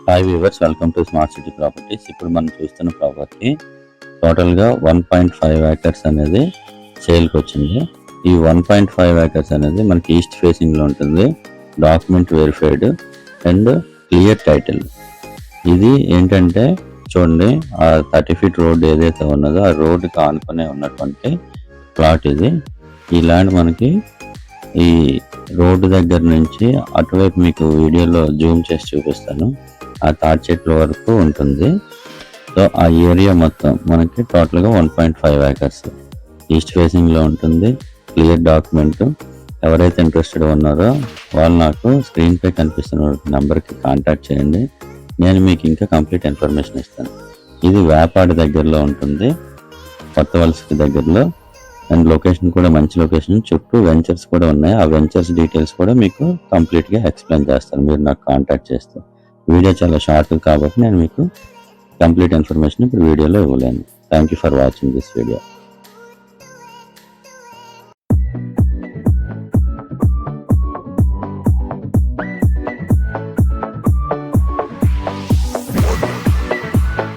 Hi viewers, welcome to smart city properties. ఇప్పుడు మనం చూస్తున్న ప్రాపర్టీ టోటల్గా 1.5 ఏకర్స్ అనేది సేల్కి వచ్చింది. ఈ 1.5 ఏకర్స్ అనేది మనకి ఈస్ట్ ఫేసింగ్లో ఉంటుంది. Document verified and clear title. ఇది ఏంటంటే చూడండి, ఆ 30 ఫీట్ రోడ్ ఏదైతే ఉన్నదో ఆ రోడ్డుకి ఆనుకునే ఉన్నటువంటి ప్లాట్ ఇది. ఈ ల్యాండ్ మనకి ఈ రోడ్డు దగ్గర నుంచి అటువైపు మీకు వీడియోలో జూమ్ చేసి చూపిస్తాను. ఆ తాటి చెట్ల వరకు ఉంటుంది. సో ఆ ఏరియా మొత్తం మనకి టోటల్గా 1.5 ఏకర్స్ ఈస్ట్ ఫేసింగ్లో ఉంటుంది. Clear document. ఎవరైతే ఇంట్రెస్టెడ్ ఉన్నారో వాళ్ళు నాకు స్క్రీన్పై కనిపిస్తున్న నెంబర్కి కాంటాక్ట్ చేయండి. నేను మీకు ఇంకా కంప్లీట్ ఇన్ఫర్మేషన్ ఇస్తాను. ఇది వేపాడి దగ్గరలో ఉంటుంది, కొత్త వలసకి దగ్గరలో. అండ్ లొకేషన్ కూడా మంచి లొకేషన్. చుట్టూ వెంచర్స్ కూడా ఉన్నాయి. ఆ వెంచర్స్ డీటెయిల్స్ కూడా మీకు కంప్లీట్గా ఎక్స్ప్లెయిన్ చేస్తాను మీరు నాకు కాంటాక్ట్ చేస్తే. వీడియో చాలా షార్ట్ కాబట్టి నేను మీకు కంప్లీట్ ఇన్ఫర్మేషన్ ఇప్పుడు వీడియోలో ఇవ్వలేను. Thank you for watching this video.